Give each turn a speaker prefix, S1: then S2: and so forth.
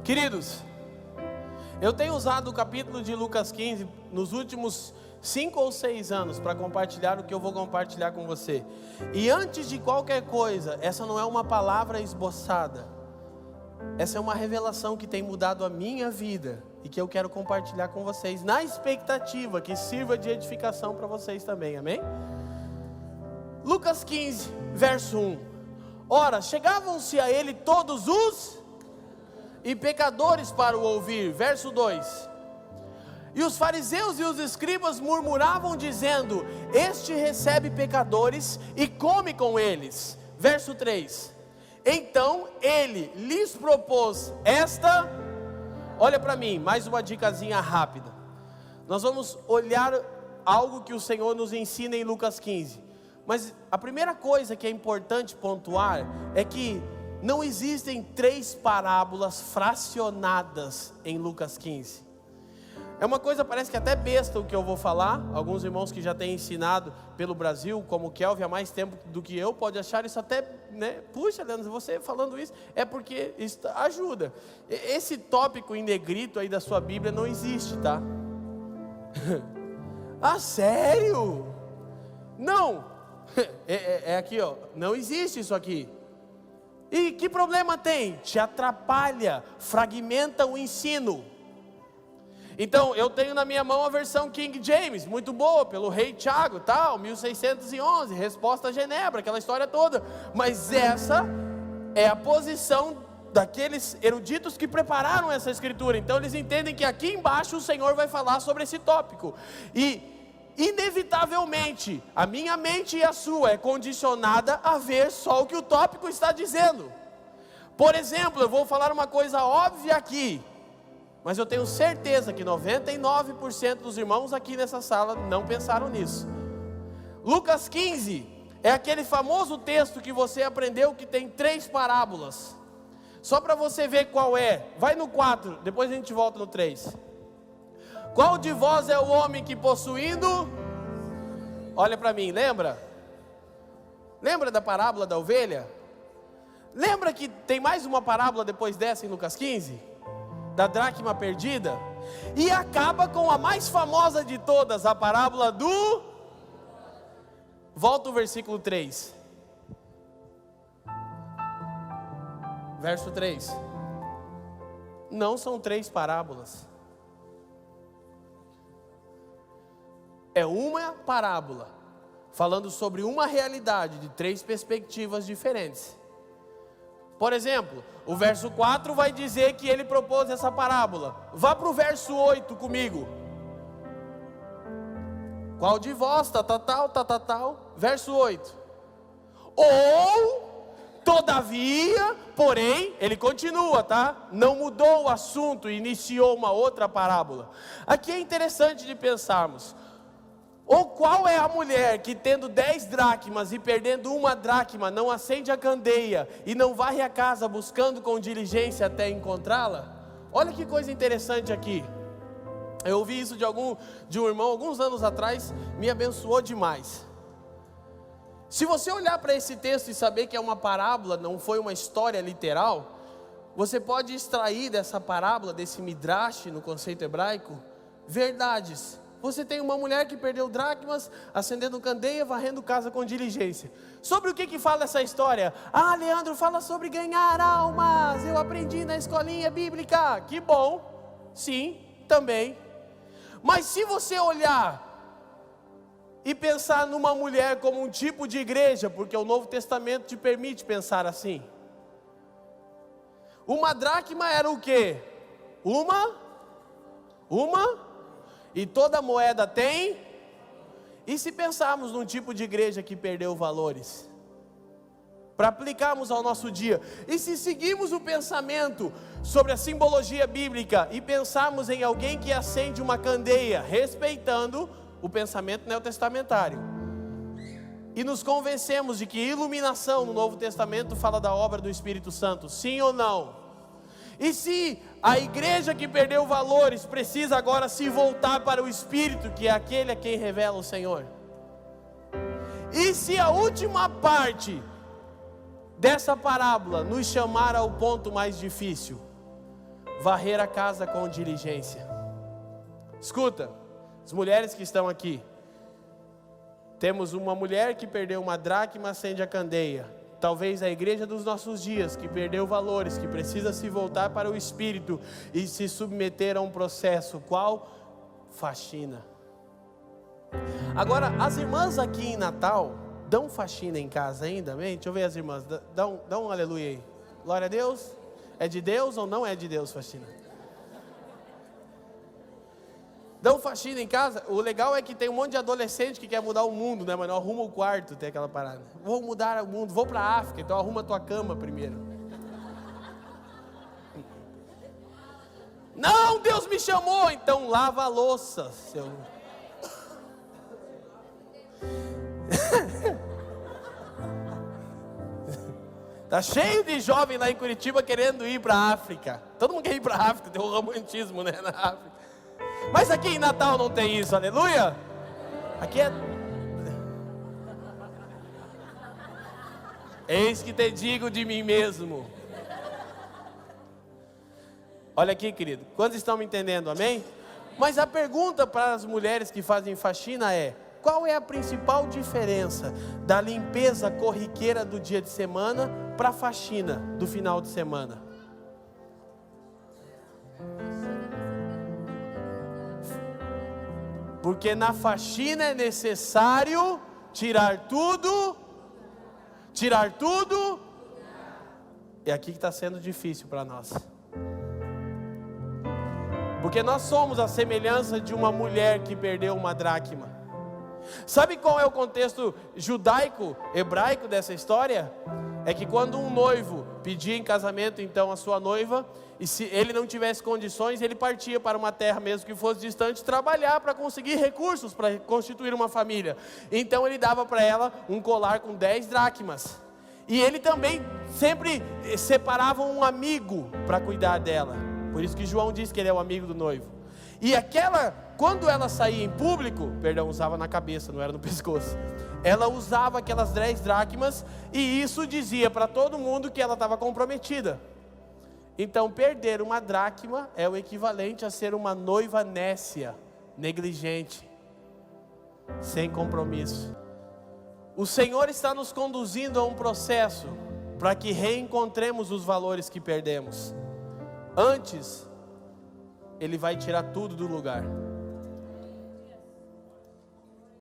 S1: Queridos, eu tenho usado o capítulo de Lucas 15 nos últimos 5 ou 6 anos para compartilhar o que eu vou compartilhar com você. E antes de qualquer coisa, essa não é uma palavra esboçada. Essa é uma revelação que tem mudado a minha vida e que eu quero compartilhar com vocês, na expectativa que sirva de edificação para vocês também, amém? Lucas 15, verso 1. Ora, chegavam-se a ele todos os e pecadores para o ouvir. Verso 2. E os fariseus e os escribas murmuravam dizendo: este recebe pecadores e come com eles. Verso 3. Então ele lhes propôs esta. Olha para mim, mais uma dicasinha rápida. Nós vamos olhar algo que o Senhor nos ensina em Lucas 15. Mas a primeira coisa que é importante pontuar é que não existem 3 parábolas fracionadas em Lucas 15. É uma coisa, parece que até besta o que eu vou falar. Alguns irmãos que já têm ensinado pelo Brasil, como o Kelvin há mais tempo do que eu, pode achar isso até, né? Puxa, Leandro, você falando isso, é porque isso ajuda. Esse tópico em negrito aí da sua Bíblia não existe, tá? Ah, sério? Não, é aqui ó, não existe isso aqui. E que problema tem? Te atrapalha, fragmenta o ensino. Então, eu tenho na minha mão a versão King James, muito boa, pelo rei Tiago, tal, 1611, resposta a Genebra, aquela história toda. Mas essa é a posição daqueles eruditos que prepararam essa escritura. Então, eles entendem que aqui embaixo o Senhor vai falar sobre esse tópico. E, inevitavelmente, a minha mente e a sua é condicionada a ver só o que o tópico está dizendo. Por exemplo, eu vou falar uma coisa óbvia aqui, mas eu tenho certeza que 99% dos irmãos aqui nessa sala não pensaram nisso. Lucas 15 é aquele famoso texto que você aprendeu que tem 3 parábolas. Só para você ver qual é. Vai no 4, depois a gente volta no 3. Qual de vós é o homem que possuindo... Olha para mim, lembra? Lembra da parábola da ovelha? Lembra que tem mais uma parábola depois dessa em Lucas 15? Da dracma perdida? E acaba com a mais famosa de todas, a parábola do... Volta o versículo 3. Verso 3. Não são 3 parábolas. É uma parábola, falando sobre uma realidade de 3 perspectivas diferentes. Por exemplo, o verso 4 vai dizer que ele propôs essa parábola. Vá para o verso 8 comigo. Qual de vós, tal. Verso 8. Ou, todavia, porém, ele continua, tá? Não mudou o assunto, iniciou uma outra parábola. Aqui é interessante de pensarmos. Ou qual é a mulher que tendo 10 dracmas e perdendo uma dracma, não acende a candeia e não varre a casa buscando com diligência até encontrá-la? Olha que coisa interessante aqui. Eu ouvi isso de um irmão alguns anos atrás, me abençoou demais. Se você olhar para esse texto e saber que é uma parábola, não foi uma história literal, você pode extrair dessa parábola, desse midrash no conceito hebraico, verdades. Você tem uma mulher que perdeu dracmas, acendendo candeia, varrendo casa com diligência. Sobre o que fala essa história? Ah, Leandro, fala sobre ganhar almas. Eu aprendi na escolinha bíblica. Que bom. Sim, também. Mas se você olhar e pensar numa mulher como um tipo de igreja, porque o Novo Testamento te permite pensar assim. Uma dracma era o quê? Uma? E toda moeda tem? E se pensarmos num tipo de igreja que perdeu valores? Para aplicarmos ao nosso dia. E se seguirmos o pensamento sobre a simbologia bíblica e pensarmos em alguém que acende uma candeia, respeitando o pensamento neotestamentário, e nos convencemos de que iluminação no Novo Testamento fala da obra do Espírito Santo, sim ou não? E se a igreja que perdeu valores precisa agora se voltar para o Espírito, que é aquele a quem revela o Senhor? E se a última parte dessa parábola nos chamar ao ponto mais difícil, varrer a casa com diligência. Escuta, as mulheres que estão aqui, temos uma mulher que perdeu uma dracma, acende a candeia. Talvez a igreja dos nossos dias, que perdeu valores, que precisa se voltar para o Espírito e se submeter a um processo. Qual? Faxina. Agora, as irmãs aqui em Natal dão faxina em casa ainda, amém? Deixa eu ver as irmãs, dá um aleluia aí. Glória a Deus. É de Deus ou não é de Deus faxina? Dão faxina em casa. O legal é que tem um monte de adolescente que quer mudar o mundo, né? Mas não arruma o quarto, tem aquela parada. Vou mudar o mundo, vou para a África, então arruma a tua cama primeiro. Não, Deus me chamou, então lava a louça, seu... Tá cheio de jovem lá em Curitiba querendo ir para a África. Todo mundo quer ir para a África, tem um romantismo, né, na África. Mas aqui em Natal não tem isso, aleluia. Aqui é... Eis que te digo de mim mesmo. Olha aqui, querido, quantos estão me entendendo, amém? Mas a pergunta para as mulheres que fazem faxina é: qual é a principal diferença da limpeza corriqueira do dia de semana para a faxina do final de semana? Porque na faxina é necessário tirar tudo. É aqui que está sendo difícil para nós. Porque nós somos a semelhança de uma mulher que perdeu uma dracma. Sabe qual é o contexto judaico, hebraico dessa história? É que quando um noivo pedia em casamento então a sua noiva, e se ele não tivesse condições, ele partia para uma terra mesmo que fosse distante, trabalhar para conseguir recursos para constituir uma família. Então ele dava para ela um colar com 10 dracmas. E ele também sempre separava um amigo para cuidar dela. Por isso que João diz que ele é o amigo do noivo. E quando ela saía em público, usava na cabeça, não era no pescoço. Ela usava aquelas 10 dracmas e isso dizia para todo mundo que ela estava comprometida. Então perder uma dracma é o equivalente a ser uma noiva nécia, negligente, sem compromisso. O Senhor está nos conduzindo a um processo para que reencontremos os valores que perdemos. Antes, Ele vai tirar tudo do lugar.